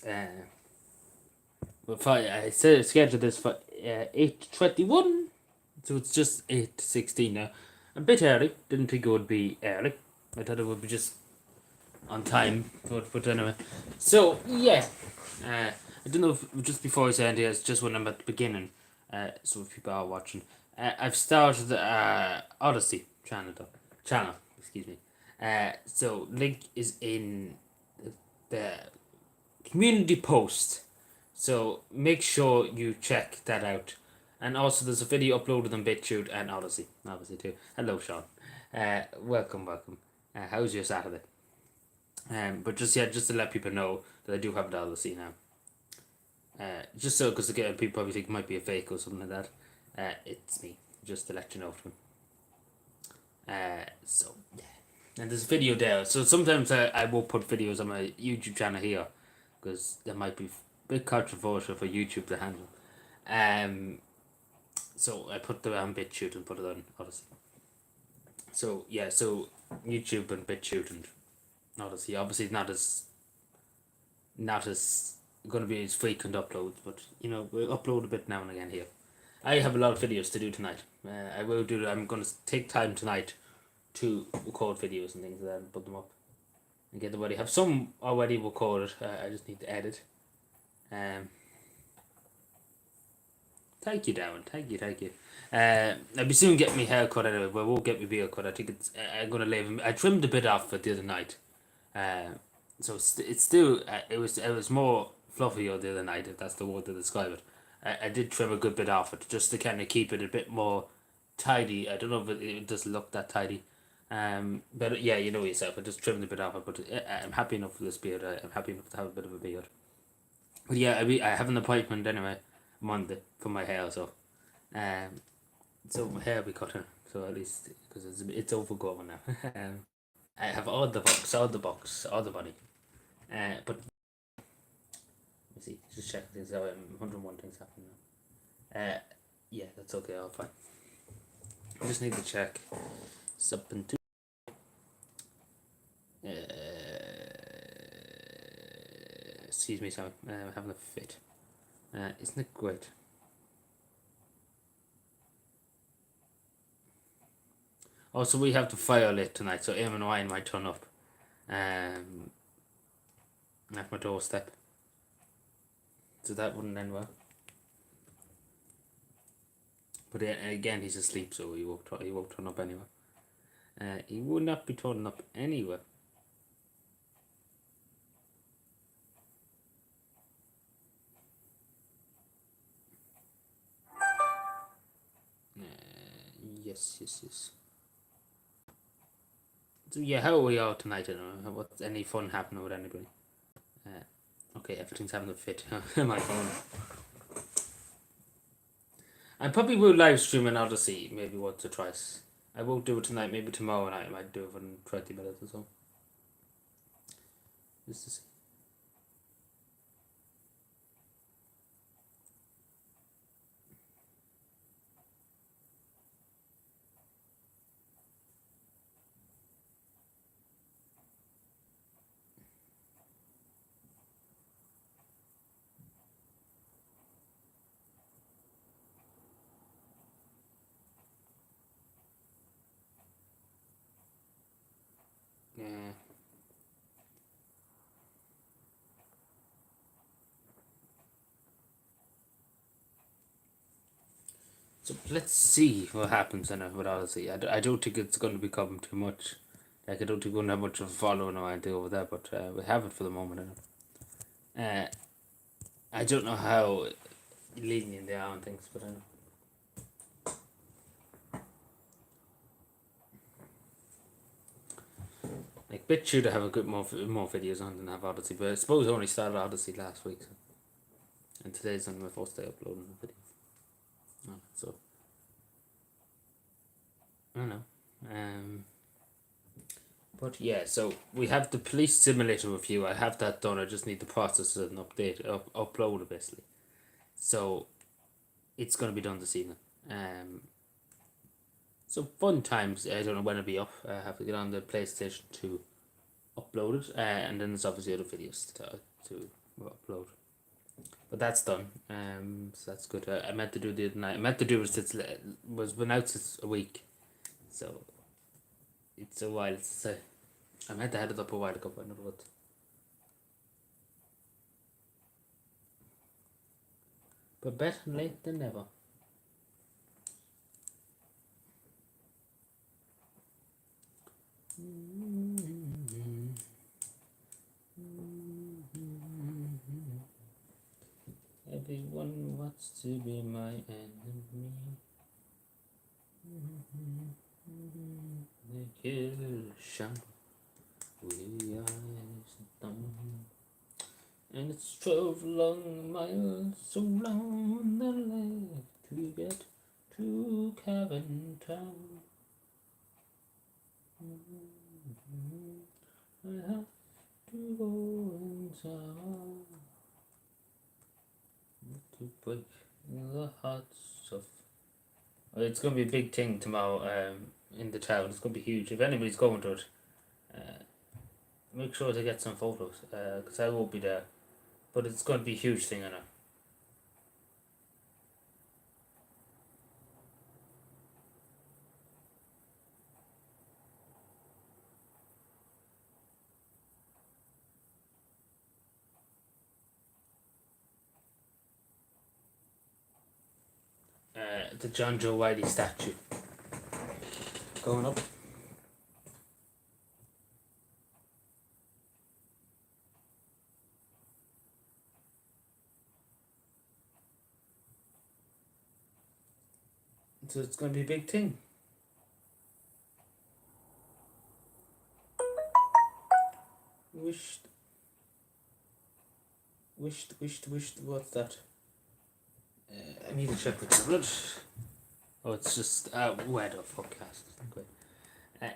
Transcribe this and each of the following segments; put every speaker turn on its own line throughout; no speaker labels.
I said scheduled this for 8:21, so it's just 8:16 now. A bit early. Didn't think it would be early. I thought it would be just on time. But anyway, so yeah, I don't know if just before I say anything, it's just when I'm at the beginning. So if people are watching, I've started the Odyssey channel. Excuse me. So link is in the community post. So make sure you check that out. And also, there's a video uploaded on BitChute and Odyssey, obviously too. Hello, Sean. Welcome. How's your Saturday? But just to let people know that I do have an Odyssey now. Just so, because again, people probably think it might be a fake or something like that. It's me. Just to let you know. So yeah. And there's a video there. So sometimes I will put videos on my YouTube channel here, because there might be a bit controversial for YouTube to handle. Um, so I put the on BitChute and put it on Odyssey. So yeah, so YouTube and BitChute and Odyssey. Obviously not as going to be as frequent uploads, but we'll upload a bit now and again here. I have a lot of videos to do tonight. I will do. I'm going to take time tonight to record videos and things like that and put them up and get them ready. I have some already recorded. I just need to edit. Thank you, Darren. Thank you. I'll be soon getting my hair cut anyway, but I won't get my beard cut. I think it's. I'm gonna leave him. I trimmed a bit off it the other night. So it's still. It was more fluffier the other night, if that's the word to describe it. I did trim a good bit off it just to kind of keep it a bit more tidy. I don't know if it doesn't look that tidy. But yeah, you know yourself. I just trimmed a bit off it, but I'm happy enough with this beard. I'm happy enough to have a bit of a beard. But yeah, I have an appointment anyway Monday for my hair, so my hair will be cutting. So at least because it's overgrown now. I have all the body. But let me see, just check things out. 101 things happening now. Yeah, that's okay. I'll fine. I just need to check something too. Excuse me, sorry. I'm having a fit. Isn't it great? Also, we have the fire lit tonight, so Eamon Ryan might turn up at my doorstep. So that wouldn't end well. But again, he's asleep, so he won't turn up anywhere. He would not be turning up anywhere. Yes. So yeah, how are we all tonight? I don't know. What's any fun happening with anybody? Okay, everything's having a fit on my phone. I probably will live stream an Odyssey maybe once or twice. I won't do it tonight. Maybe tomorrow night I might do it in 20 minutes or so. Just to see. Yeah. So let's see what happens in it with Odyssey. I don't think it's going to become too much. Like, I don't think we're going to have much of a following or anything over there, but we have it for the moment. I don't know how lenient they are on things, but I know. Like, BitChute to have a good more videos on than have Odyssey, but I suppose I only started Odyssey last week, and today's only my first day uploading the video. So I don't know. But yeah, so we have the police simulator review. I have that done. I just need to process it and upload it basically. So it's going to be done this evening. So fun times. I don't know when it'll be up. I have to get on the PlayStation to upload it, and then there's obviously other videos to upload. But that's done. So that's good. I meant to do the other night. I meant to do it since was been out since a week, so it's a while. So I meant to had it up a while ago, but I never would. But better late than never. Everyone wants to be my enemy. They kill Sham. We are dumb. And it's 12 long miles so long the lake to get to Cavan Town. I have to go inside to break the hearts of. Well, it's going to be a big thing tomorrow in the town. It's going to be huge. If anybody's going to it, make sure to get some photos because I won't be there. But it's going to be a huge thing, I know. The John Joe Wiley statue going up. So it's going to be a big thing. Wished, what's that? I need to check with the blood. Oh, it's just weather forecast.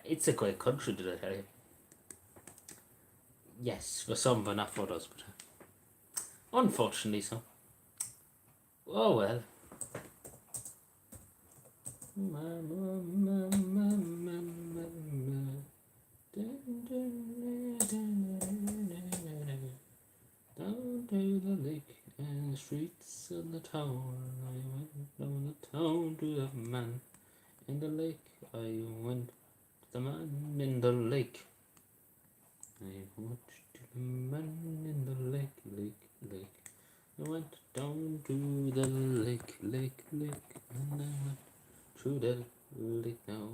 It's a great country, did I tell you? Yes, for some, but not for others. But unfortunately, so. Oh well. Down to the lake and the streets of the town. I went down the town to the man in the lake. I went to the man in the lake. I went to the man in the lake. I went down to the lake, and I went through the lake now.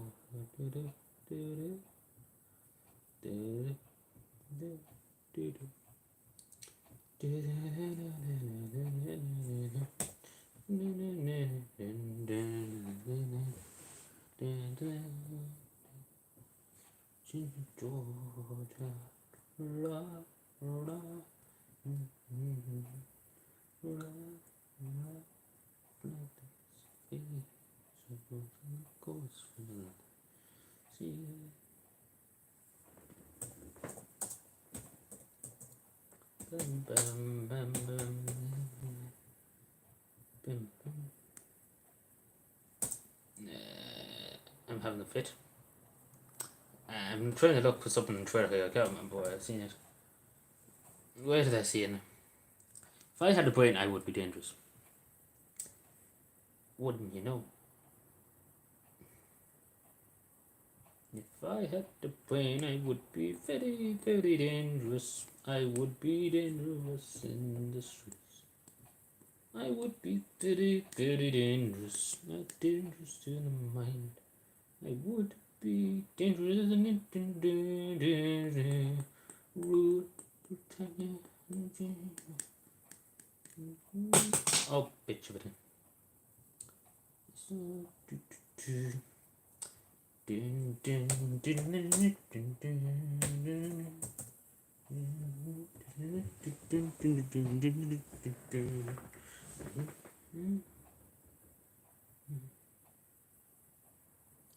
I'm having a fit. I'm trying to look for something on Twitter here. I can't remember where I've seen it. Where did I see it? If I had a brain, I would be dangerous. Wouldn't you know? If I had a brain, I would be very, very dangerous. I would be dangerous in the streets. I would be very, very dangerous. Not dangerous to the mind. I would be dangerous and rude. Oh, bitch of it.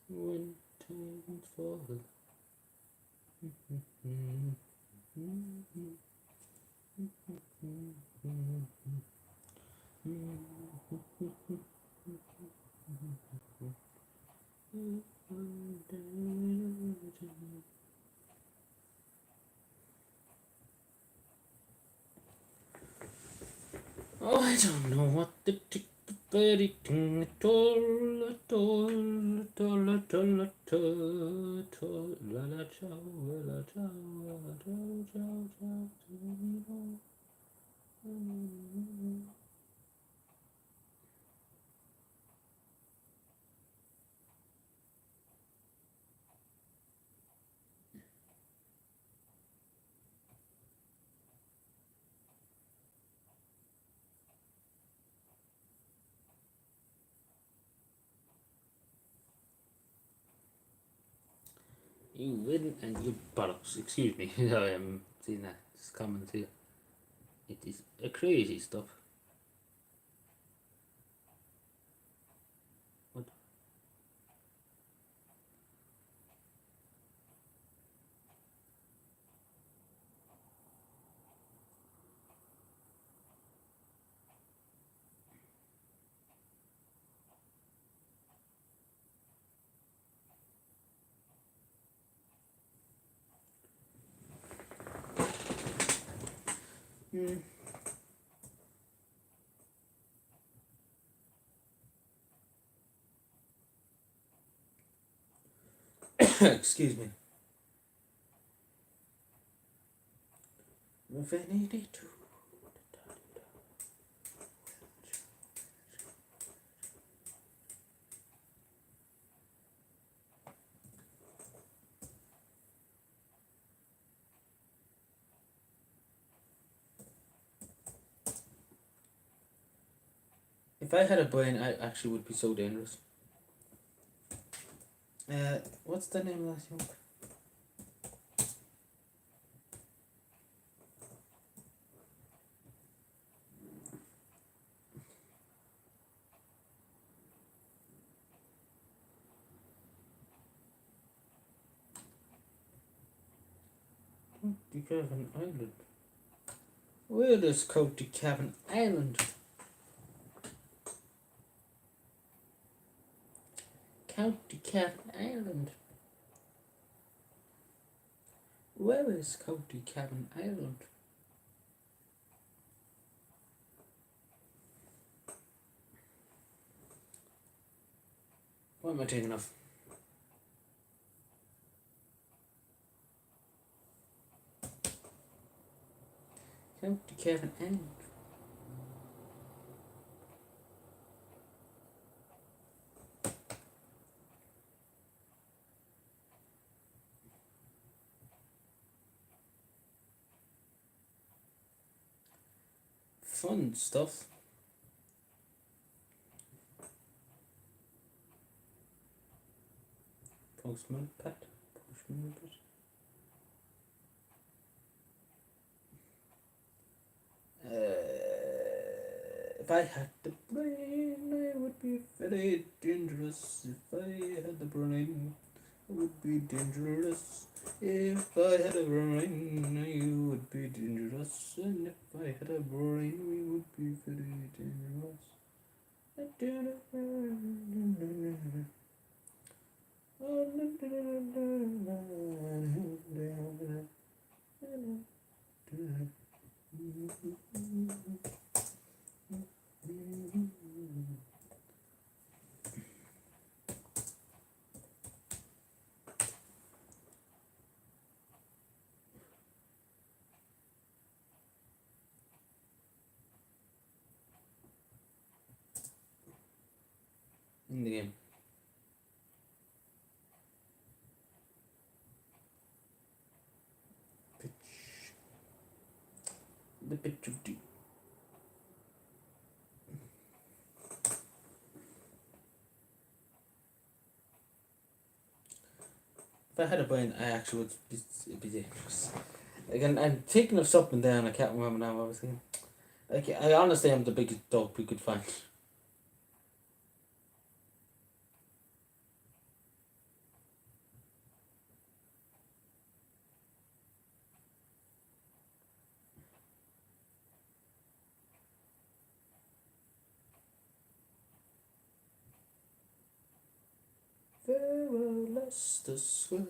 When times fall. Oh, I don't know what the tick the birdie ting at all, at all, at all, at all, at all, at all, la la chow, la chow, la chow, chow, chow, you win and you bollocks. Excuse me, I am seeing that. This comment here. It is a crazy stuff. What? Mm. Excuse me. Infinity two. If I had a brain, I actually would be so dangerous. What's the name of that song? County Cavan Island. Where is County Cavan Island? County Cavan Island. Where is County Cavan Island? What am I taking off? County Cavan Island. Fun stuff. Postman Pat. Postman Pat. If I had the brain, I would be very dangerous. If I had the brain, I would be dangerous. If I had a brain, I would be dangerous. And if I had a brain, we would be very dangerous. In the game. Pitch. The pitch of deep. If I had a brain, I actually would be dangerous. Again, I'm thinking of something down. I can't remember now what I was thinking. I honestly am the biggest dog we could find. Farewell, Leicester Square.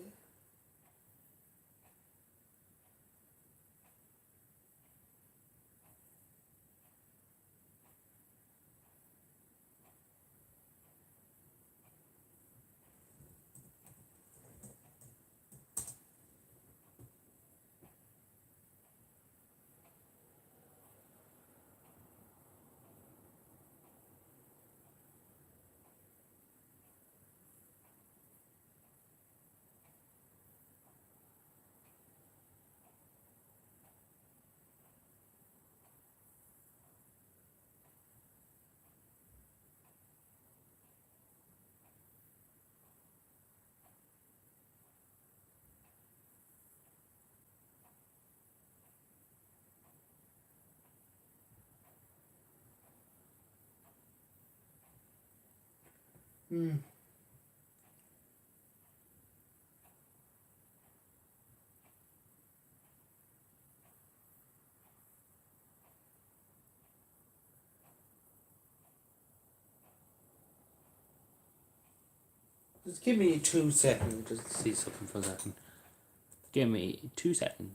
Just give me 2 seconds. Just to see something for a second. Give me 2 seconds.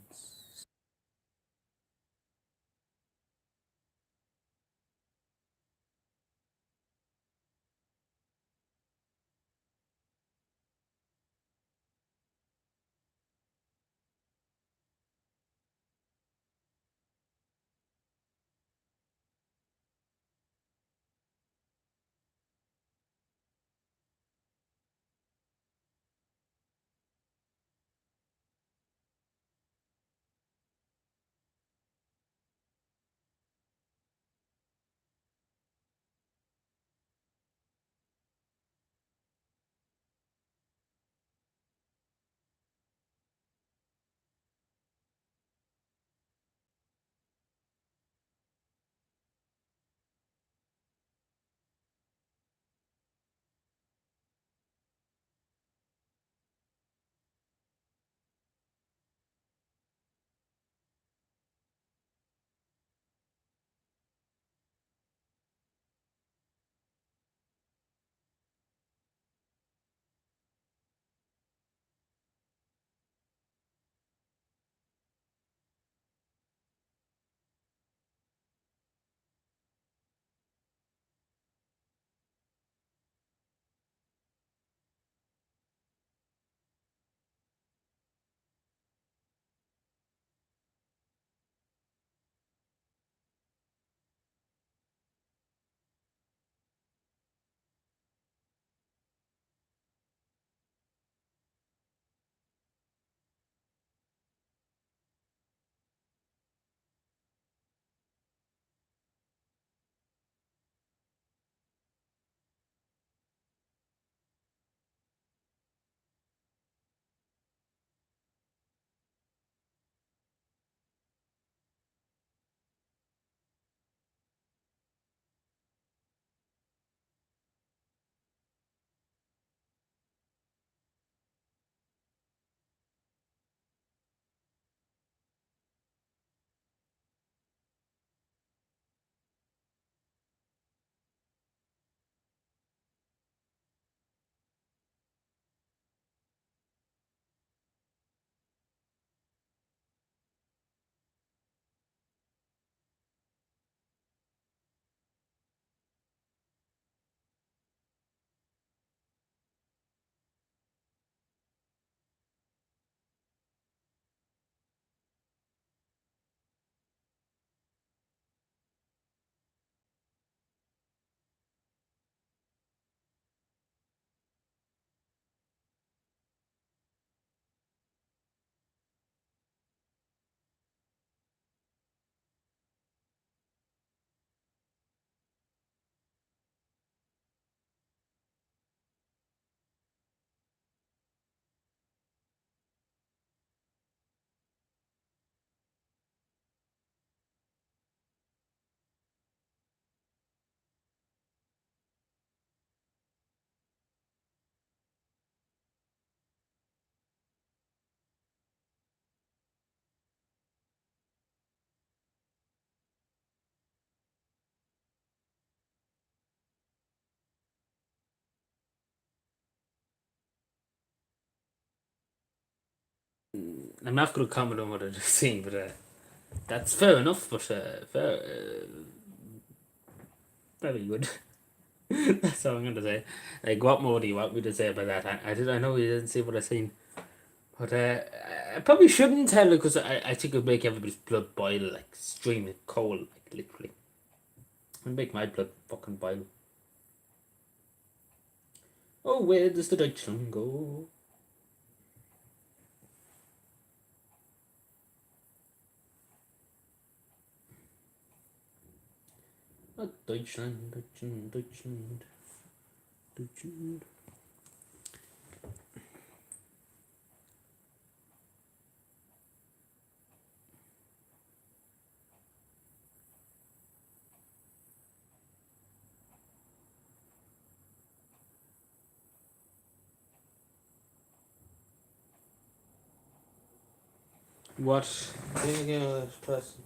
I'm not going to comment on what I just seen, but that's fair enough. But very good. That's all I'm going to say. Like, what more do you want me to say about that? I know you didn't see what I seen, but I probably shouldn't tell it because I think it'd make everybody's blood boil, like streaming cold, like literally. It'd make my blood fucking boil. Oh, where does the Deutschland go? Oh, Deutschland, Deutschland, Deutschland, Deutschland. What? Thinking of this person.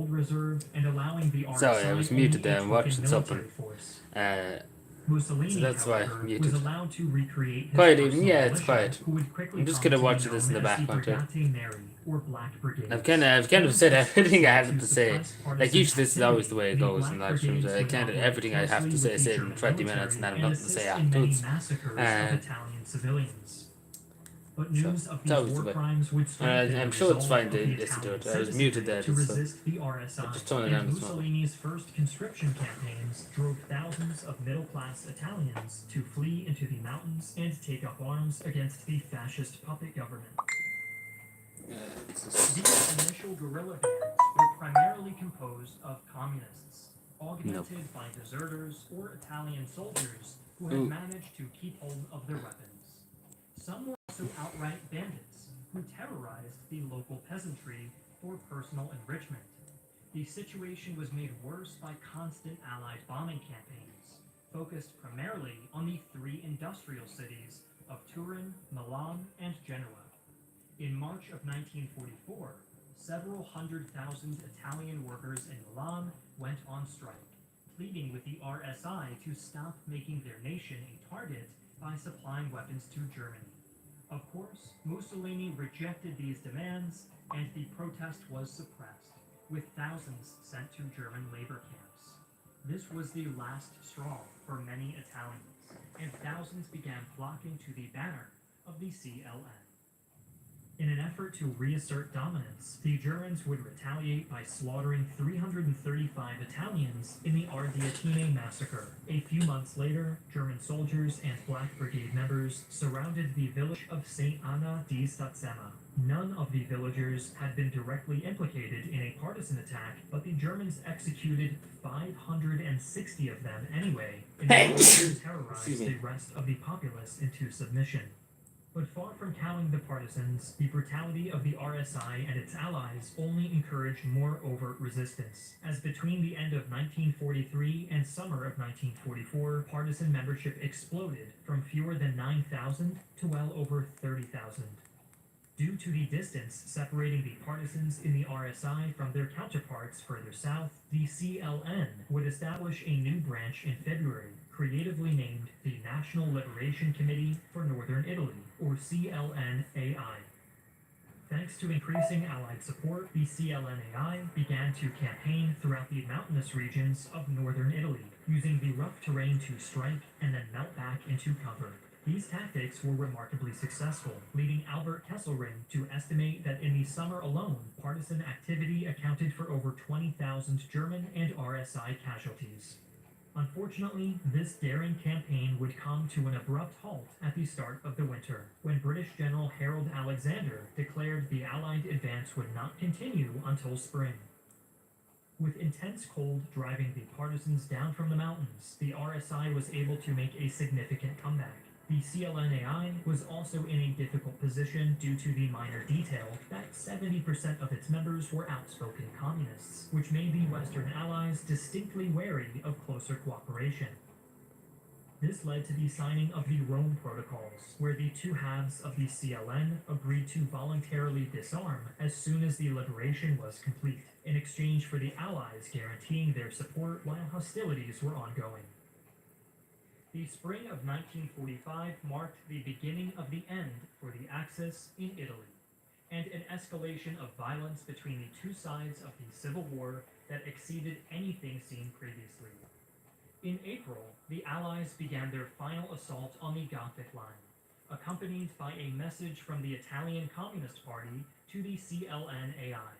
reserve and allowing the RSI
Sorry, I was muted there and
only a token
watching
military
something.
force.
So
Mussolini,
that's why
however,
I'm muted.
was allowed to recreate his
Quiet evening,
personal
yeah, it's
militia,
quiet.
who would quickly
I'm just
come
gonna
to
watch
be
this
known
in the
as the
background too.
Brigate Neri, or Black Brigades.
I've kind of said everything I had to say. Like usually this is always the way it goes in live streams. I can't everything I have to say is in 20 minutes and then I've nothing to say afterwards.
Italian civilians. But news of these
that was
war
the way.
crimes would strengthen
I'm
the
sure it's
resolve
fine
of
to
the
listen to
Italian
it. I was muted there
citizenry to
just so.
resist the RSI,
Just turn it down
and
as well.
Mussolini's first conscription campaigns drove thousands of middle-class Italians to flee into the mountains and take up arms against the fascist puppet government. These initial guerrilla bands were primarily composed of communists, augmented by deserters or Italian soldiers who had managed to keep hold of their weapons. Some were also outright bandits who terrorized the local peasantry for personal enrichment. The situation was made worse by constant Allied bombing campaigns, focused primarily on the three industrial cities of Turin, Milan, and Genoa. In March of 1944, several 100,000 Italian workers in Milan went on strike, pleading with the RSI to stop making their nation a target by supplying weapons to Germany. Of course, Mussolini rejected these demands, and the protest was suppressed, with thousands sent to German labor camps. This was the last straw for many Italians, and thousands began flocking to the banner of the CLN. In an effort to reassert dominance, the Germans would retaliate by slaughtering 335 Italians in the Ardeatine massacre. A few months later, German soldiers and Black Brigade members surrounded the village of St. Anna di Stazzema. None of the villagers had been directly implicated in a partisan attack, but the Germans executed 560 of them anyway, in order to terrorize the rest of the populace into submission. But far from cowing the partisans, the brutality of the RSI and its allies only encouraged more overt resistance, as between the end of 1943 and summer of 1944, partisan membership exploded from fewer than 9,000 to well over 30,000. Due to the distance separating the partisans in the RSI from their counterparts further south, the CLN would establish a new branch in February, creatively named the National Liberation Committee for Northern Italy, or CLNAI. Thanks to increasing Allied support, the CLNAI began to campaign throughout the mountainous regions of northern Italy, using the rough terrain to strike and then melt back into cover. These tactics were remarkably successful, leading Albert Kesselring to estimate that in the summer alone, partisan activity accounted for over 20,000 German and RSI casualties. Unfortunately, this daring campaign would come to an abrupt halt at the start of the winter, when British General Harold Alexander declared the Allied advance would not continue until spring. With intense cold driving the partisans down from the mountains, the RSI was able to make a significant comeback. The CLNAI was also in a difficult position due to the minor detail that 70% of its members were outspoken communists, which made the Western Allies distinctly wary of closer cooperation. This led to the signing of the Rome Protocols, where the two halves of the CLN agreed to voluntarily disarm as soon as the liberation was complete, in exchange for the Allies guaranteeing their support while hostilities were ongoing. The spring of 1945 marked the beginning of the end for the Axis in Italy, and an escalation of violence between the two sides of the civil war that exceeded anything seen previously. In April, the Allies began their final assault on the Gothic line, accompanied by a message from the Italian Communist Party to the CLNAI,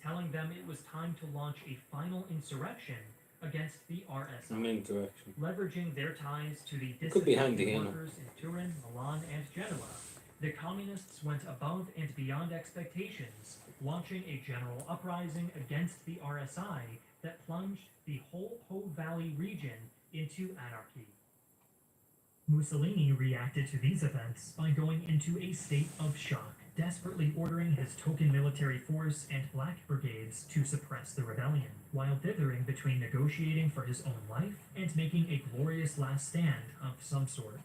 telling them it was time to launch a final insurrection against the RSI, leveraging their ties to the disaffected workers in Turin, Milan, and Genoa. The communists went above and beyond expectations, launching a general uprising against the RSI that plunged the whole Po Valley region into anarchy. Mussolini reacted to these events by going into a state of shock, desperately ordering his token military force and Black Brigades to suppress the rebellion, while dithering between negotiating for his own life and making a glorious last stand of some sort.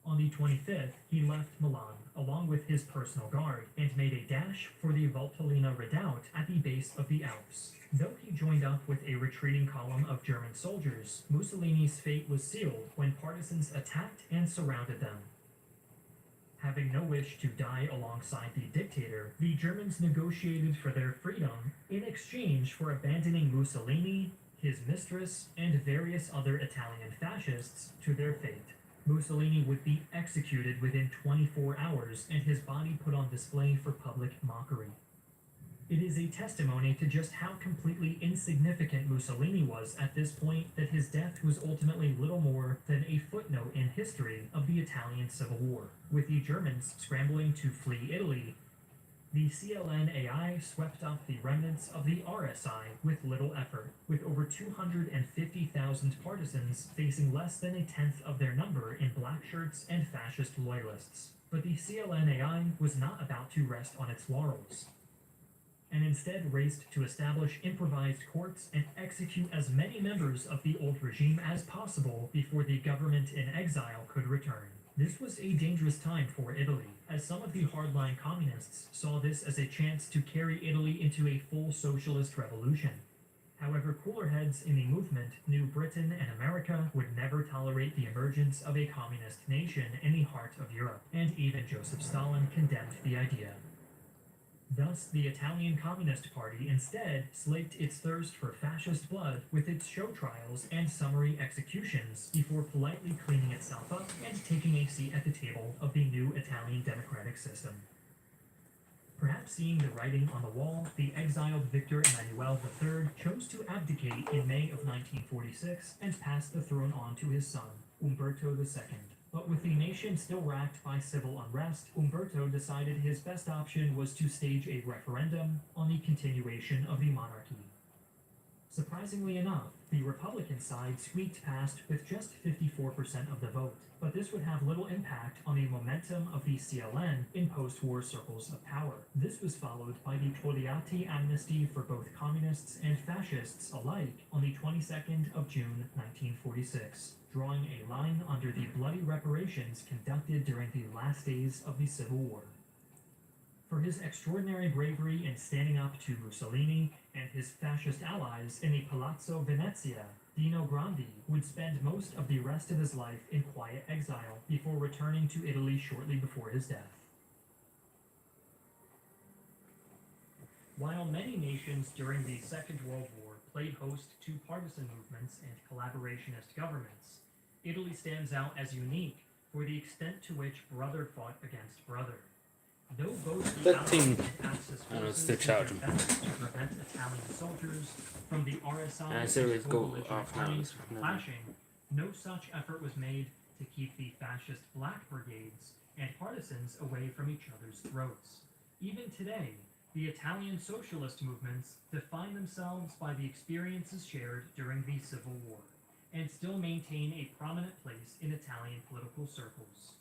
On the 25th, he left Milan, along with his personal guard, and made a dash for the Valtellina redoubt at the base of the Alps. Though he joined up with a retreating column of German soldiers, Mussolini's fate was sealed when partisans attacked and surrounded them. Having no wish to die alongside the dictator, the Germans negotiated for their freedom in exchange for abandoning Mussolini, his mistress, and various other Italian fascists to their fate. Mussolini would be executed within 24 hours and his body put on display for public mockery. It is a testimony to just how completely insignificant Mussolini was at this point that his death was ultimately little more than a footnote in history of the Italian Civil War. With the Germans scrambling to flee Italy, the CLN-AI swept up the remnants of the RSI with little effort, with over 250,000 partisans facing less than a tenth of their number in black shirts and fascist loyalists. But the CLN-AI was not about to rest on its laurels, and instead raced to establish improvised courts and execute as many members of the old regime as possible before the government in exile could return. This was a dangerous time for Italy, as some of the hardline communists saw this as a chance to carry Italy into a full socialist revolution. However, cooler heads in the movement knew Britain and America would never tolerate the emergence of a communist nation in the heart of Europe, and even Joseph Stalin condemned the idea. Thus, the Italian Communist Party instead slaked its thirst for fascist blood with its show trials and summary executions before politely cleaning itself up and taking a seat at the table of the new Italian democratic system. Perhaps seeing the writing on the wall, the exiled Victor Emmanuel III chose to abdicate in May of 1946 and pass the throne on to his son, Umberto II. But with the nation still racked by civil unrest, Umberto decided his best option was to stage a referendum on the continuation of the monarchy. Surprisingly enough, the Republican side squeaked past with just 54% of the vote, but this would have little impact on the momentum of the CLN in post-war circles of power. This was followed by the Togliatti amnesty for both communists and fascists alike on the 22nd of June 1946, drawing a line under the bloody reparations conducted during the last days of the Civil War. For his extraordinary bravery in standing up to Mussolini and his fascist allies in the Palazzo Venezia, Dino Grandi would spend most of the rest of his life in quiet exile before returning to Italy shortly before his death. While many nations during the Second World War played host to partisan movements and collaborationist governments, Italy stands out as unique for the extent to which brother fought against brother. Though both the Allies and Axis forces did their best to prevent Italian soldiers from the RSI and co-belligerent armies from clashing, no such effort was made to keep the fascist Black Brigades and partisans away from each other's throats. Even today, the Italian socialist movements define themselves by the experiences shared during the Civil War, and still maintain a prominent place in Italian political circles.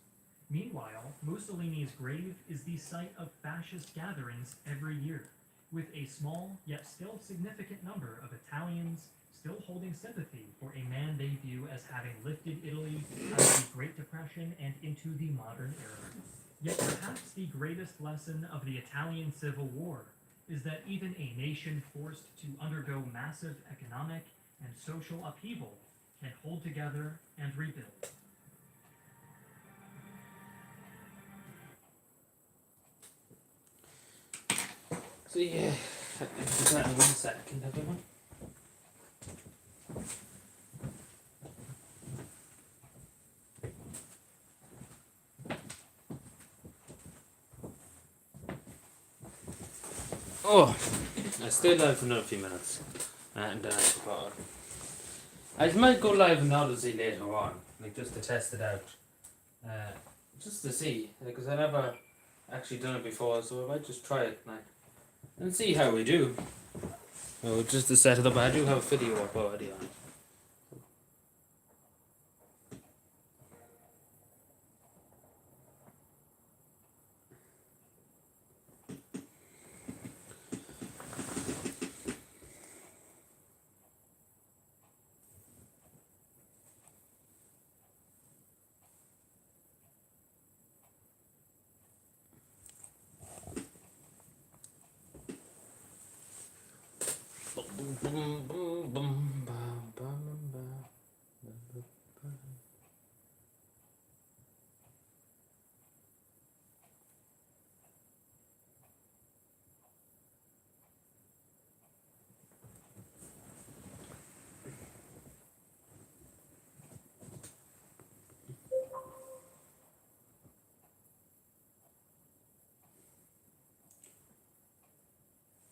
Meanwhile, Mussolini's grave is the site of fascist gatherings every year, with a small yet still significant number of Italians still holding sympathy for a man they view as having lifted Italy out of the Great Depression and into the modern era. Yet perhaps the greatest lesson of the Italian Civil War is that even a nation forced to undergo massive economic and social upheaval can hold together and rebuild.
So yeah, that in 1 second, everyone. Oh, I stayed live for another few minutes, and then I forgot. I might go live in Odyssey later on, like just to test it out, just to see, because I never actually done it before, so I might just try it tonight and see how we do. Oh, just to set it up, I do have a video up already on it.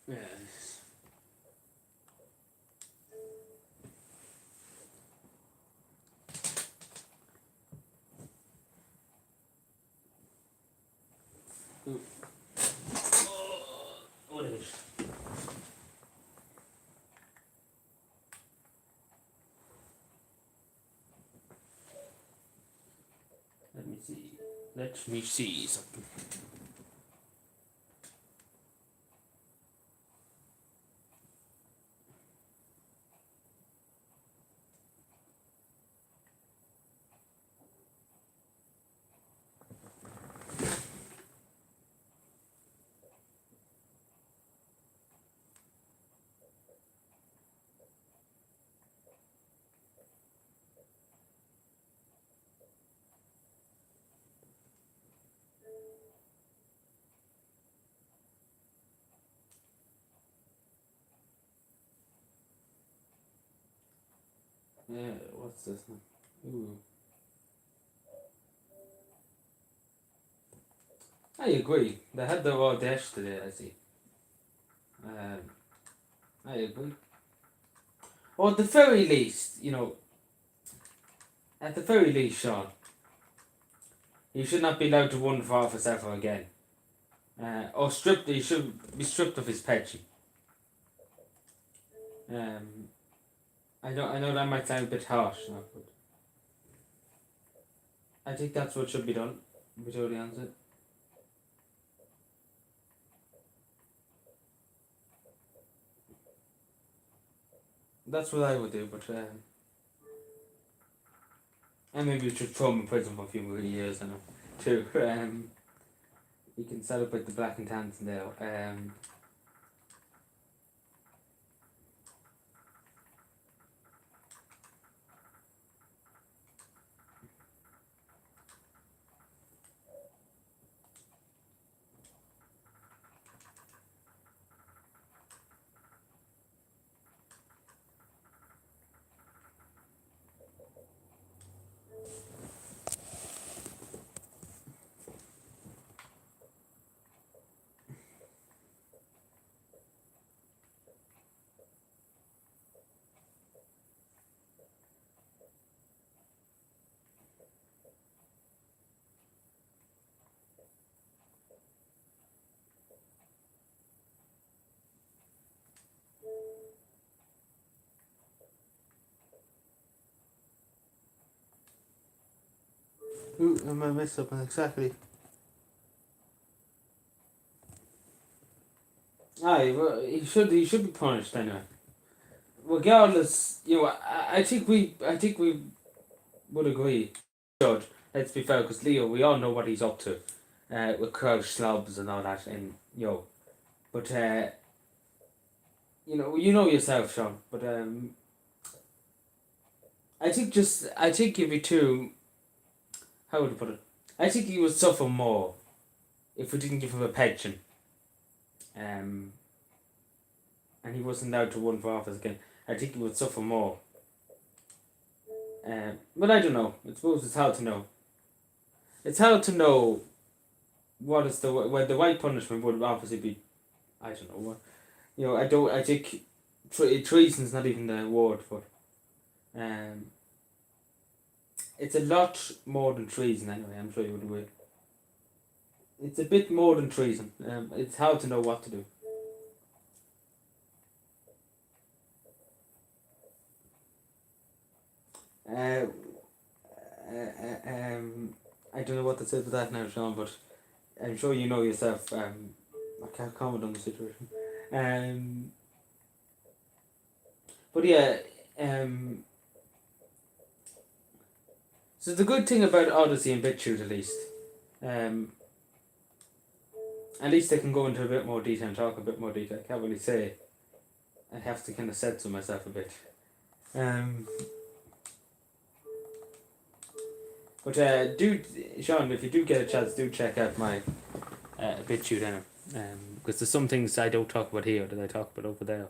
Yes. What is it? Let me see. Let me see something. Yeah, what's this one? Ooh. I agree. They had the raw dash today, I see. I agree. Or at the very least, at the very least, Sean, he should not be allowed to run for office ever again. Or stripped, he should be stripped of his pension. I know that might sound a bit harsh, but I think that's what should be done. To be totally honest. That's what I would do, but and maybe we should throw him in prison for a few more years, too. He can celebrate the black and tans now. Ooh, am I messed up exactly? Aye, well, he should be punished anyway. Regardless, I think we would agree, Judge. Let's be fair, because Leo, we all know what he's up to, with Crouch slobs and all that, and but you know yourself, Sean. But I think if he too, how would I put it? I think he would suffer more if we didn't give him a pension. And he wasn't allowed to run for office again. I think he would suffer more. But I don't know. I suppose it's hard to know. It's hard to know what is the right punishment would obviously be. I don't know what. I don't. I think treason's not even the word, but it's a lot more than treason anyway. I'm sure you would agree. It's a bit more than treason. It's hard to know what to do. I don't know what to say to that now, Sean, but I'm sure you know yourself. I can't comment on the situation. But yeah. So the good thing about Odyssey and BitChute, at least they can go into a bit more detail and talk a bit more detail. I can't really say I have to kind of censor myself a bit. Um, but Sean, if you do get a chance, do check out my BitChute anyway. Because there's some things I don't talk about here that I talk about over there.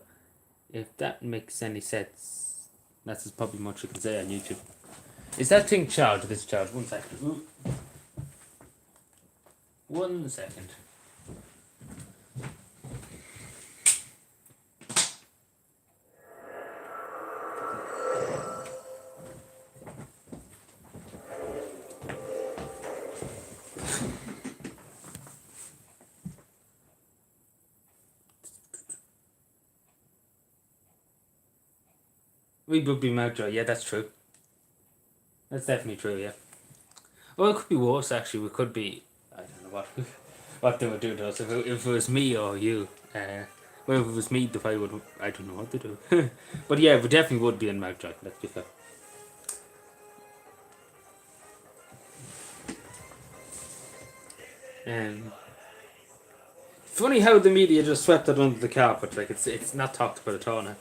If that makes any sense, that's as probably much you can say on YouTube. Is that thing charged? This charged. 1 second. Ooh. 1 second. We would be Mountjoy. Yeah, that's true. That's definitely true. Yeah. Well, it could be worse. Actually, we could be. I don't know what they would do to us if it was me or you. Well, if it was me, the fight would. I don't know what to do. But yeah, we definitely would be in Mountjoy. Let's be fair. Funny how the media just swept it under the carpet. Like it's not talked about at all now.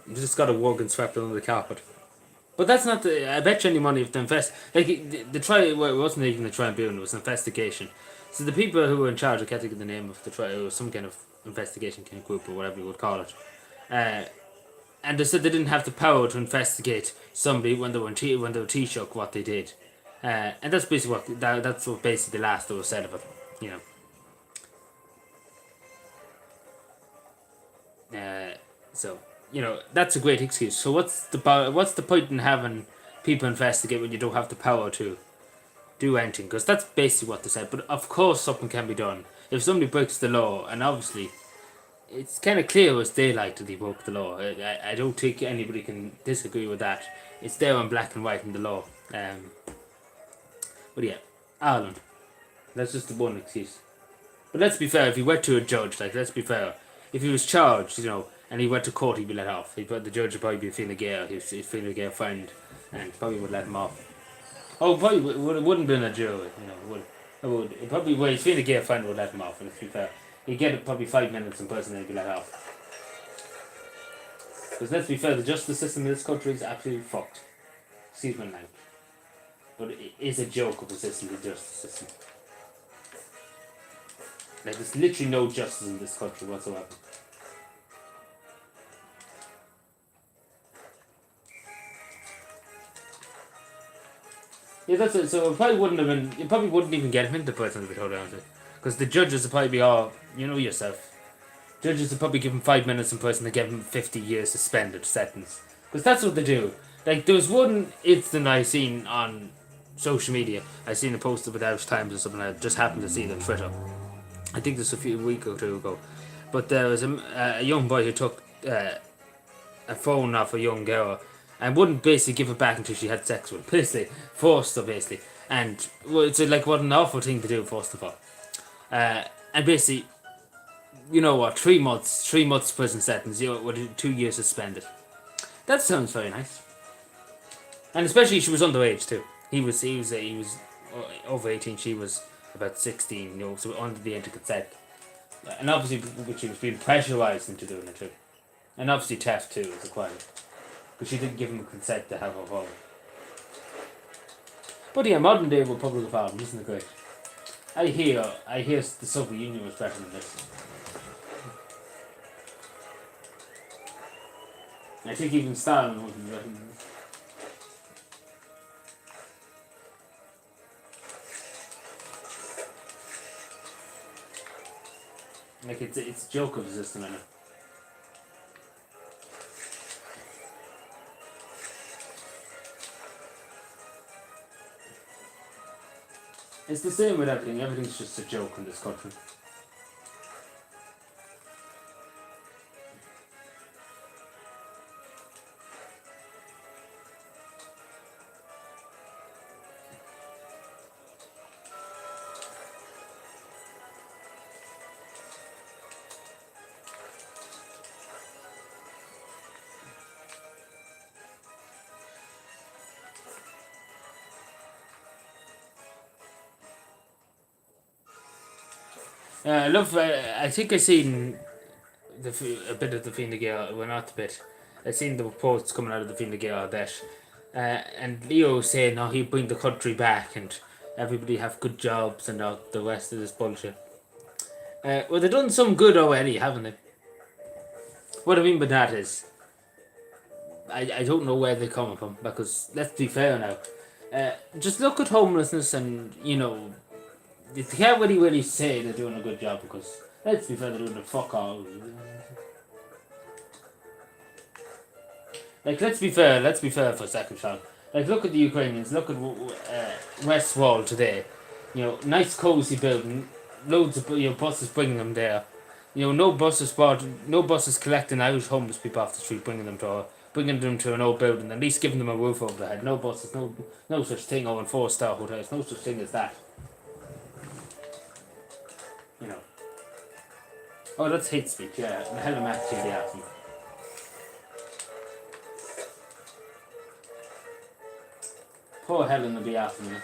You just got a wug and swept it under the carpet. But that's not the. I bet you any money if the the trial wasn't even a tribunal. It was an investigation. So the people who were in charge, I can't think of the name of the trial. It was some kind of investigation kind of group or whatever you would call it. And they said they didn't have the power to investigate somebody when they were Taoiseach what they did. And that's basically that's what basically the last that was said of it. You know. So you know that's a great excuse. So what's the point in having people investigate when you don't have the power to do anything? Because that's basically what they said. But of course something can be done if somebody breaks the law, and obviously it's kind of clear as daylight that they broke the law. I don't think anybody can disagree with that. It's there in black and white in the law. But yeah, Ireland. That's just the one excuse. But let's be fair. If he went to a judge, like let's be fair. If he was charged, and he went to court, he'd be let off. The judge would probably be feeling Gael. He'd feel Gael friend, and probably would let him off. Oh, probably wouldn't be in a jury. Would. It probably well, he's feeling Gael friend would let him off. And let's be fair, he'd get probably 5 minutes in prison and he'd be let off. Because let's be fair, the justice system in this country is absolutely fucked. Excuse my language, but it is a joke of a system, the justice system. Like there's literally no justice in this country whatsoever. Yeah, that's it. So it probably wouldn't have been. It probably wouldn't even get him into prison to be totally honest. Because the judges would probably be all, you know yourself. Judges would probably give him 5 minutes in prison to give him 50 years suspended sentence. Because that's what they do. Like there was one instant I seen on social media. I seen a post of it Irish Times or something. I just happened to see it on Twitter. I think this was a week or two ago. But there was a young boy who took a phone off a young girl and wouldn't basically give it back until she had sex with her. Basically, forced her basically. And it's like what an awful thing to do, first of all. And basically, you know what, 3 months prison sentence, with 2 years suspended. That sounds very nice. And especially she was underage too. He was over 18, she was about 16, so under the age of consent. And obviously, she was being pressurised into doing it too. And obviously theft too is required. Because she didn't give him consent to have her phone. But yeah, modern day Republic of Ireland, isn't it great? I hear the Soviet Union was better than this. I think even Stalin wasn't better than this. Like it's a joke of a system, I know. It's the same with everything. Everything's just a joke in this country. I love. I think I seen a bit of the Fine Gael, well, not a bit. I seen the reports coming out of the Fine Gael that, and Leo saying, "No, he'll bring the country back and everybody have good jobs and all the rest of this bullshit." Well, they've done some good already, haven't they? What I mean by that is, I don't know where they're coming from, because let's be fair now. Just look at homelessness and, you can't really say they're doing a good job, because let's be fair, they're doing the fuck all. Like, let's be fair for a second, Sean. Like, look at the Ukrainians, look at West Wall today. Nice cozy building, loads of buses bringing them there. No buses collecting out homeless people off the street, bringing them to an old building, at least giving them a roof over their head. No buses, no such thing over in 4-star hotels, no such thing as that. Oh, that's hate speech, yeah. The hell am I actually asking? Poor Helen will be after me.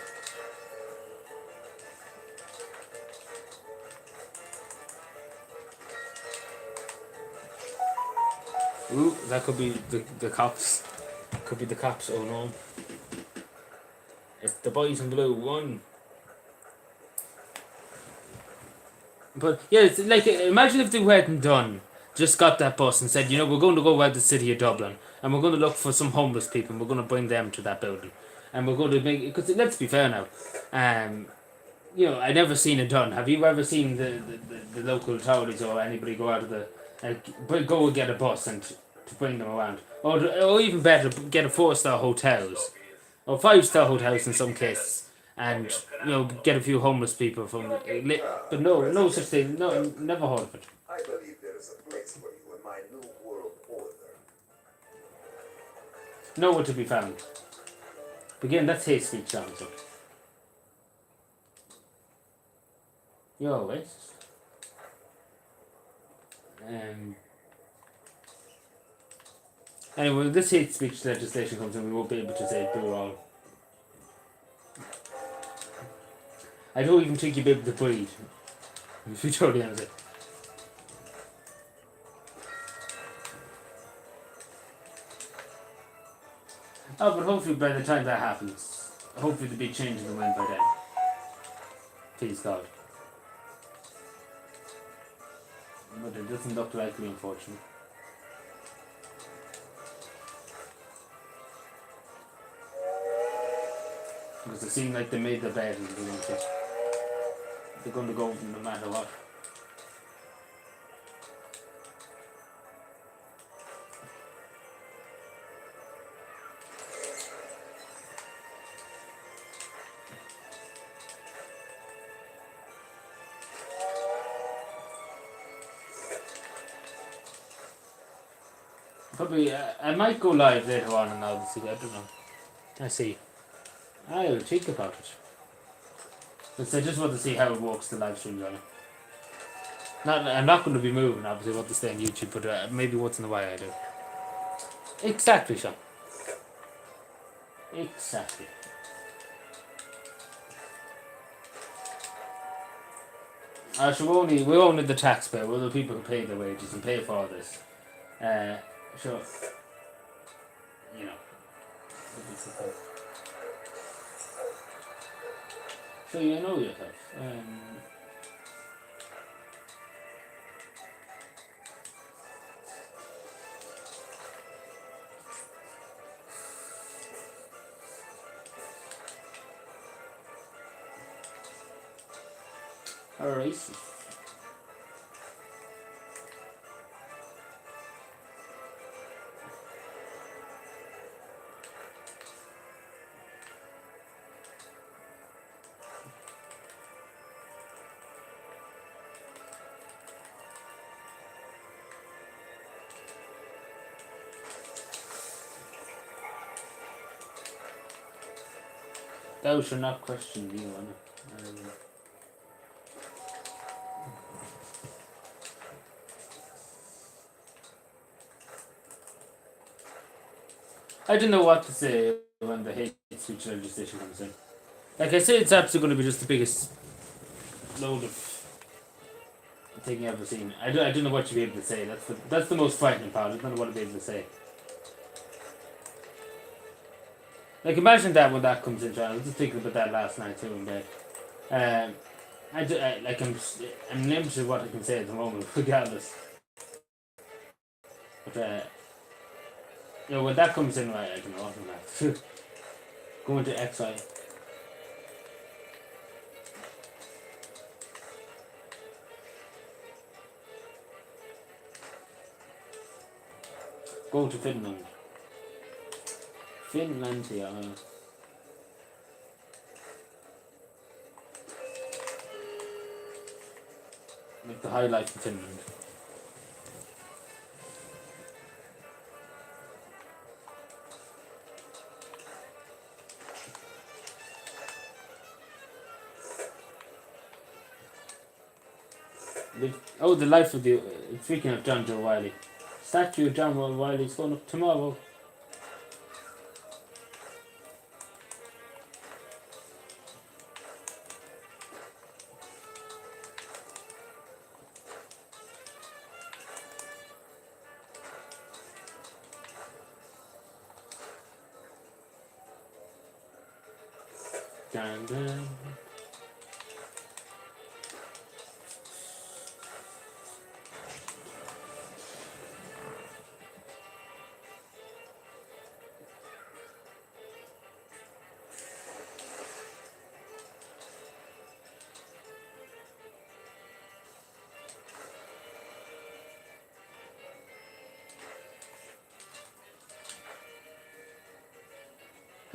Ooh, that could be the cops. Could be the cops, oh no. It's the boys in blue, one. But yeah, it's like, imagine if they weren't done, just got that bus and said, we're going to go around the city of Dublin and we're going to look for some homeless people and we're going to bring them to that building. And we're going to make, because let's be fair now, I never seen it done. Have you ever seen the local authorities or anybody go out of the, go and get a bus and to bring them around? Or even better, get a 4-star hotels, or 5-star hotels in some cases. And get a few homeless people from, but no such thing. No, never heard of it.
I believe there is a place for you in my new world order.
Nowhere to be found. Again, that's hate speech, Johnson. You're a racist. Anyway, this hate speech legislation comes in, we won't be able to say boo all. I don't even think you'd be able to breathe. If you totally honest. Oh, but hopefully by the time that happens, hopefully the big change in the wind by then. Please God. But it doesn't look likely, unfortunately. Because it seemed like they made the bed and they're going to go no matter what. Probably, I might go live later on and I'll see, I don't know. I see. I'll think about it. Because I just want to see how it works, the live streams on it. I'm not going to be moving, obviously, I want to stay on YouTube, but maybe once in a while I do. Exactly, Sean. Exactly. So we're only the taxpayer, we're the people who pay the wages and pay for all this. Sure. So you know yourself. Alright. Thou shalt not question me, I don't know what to say when the hate speech legislation comes in. Like I say, it's absolutely going to be just the biggest load of thing you've ever seen. I don't know what you'd be able to say. That's the most frightening part. I don't know what I'd be able to say. Like, imagine that when that comes in, John. I was just thinking about that last night too in bed. I'm limited to what I can say at the moment, regardless. But when that comes in, right, I don't know what I'm at. Go into exile. Go to Finland. Finlandia. Like the high life in Finland. The life of the. Speaking of John Joe Wiley, statue of John Joe Wiley is going up tomorrow. Dun, dun.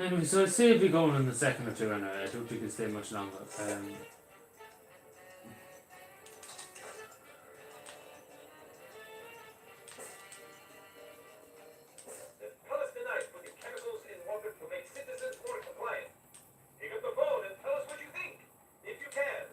Anyway, so I'd say it'd be going in the second or two anyway. I don't think it'll stay much longer.
The Palestinites putting chemicals in water to make citizens more compliant. Pick up the phone and tell us what you think, if you can.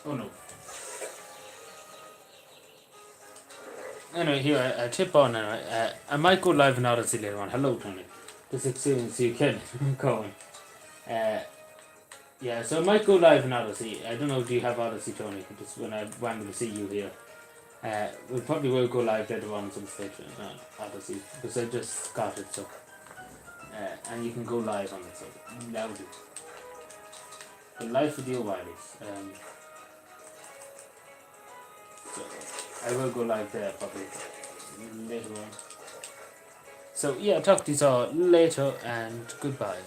Oh no. Anyway, here, I tip on anyway. I might go live in Odyssey later on. Hello, Tony. This experience you can going. Yeah, so I might go live in Odyssey. I don't know, do you have Odyssey, Tony? Just when I randomly see you here. We probably will go live later on some stage on Odyssey, because I just got it, so. And you can go live on it, so that would be. The life of the O'Reillys. So I will go live there probably later on. So yeah, talk to you all later and goodbye.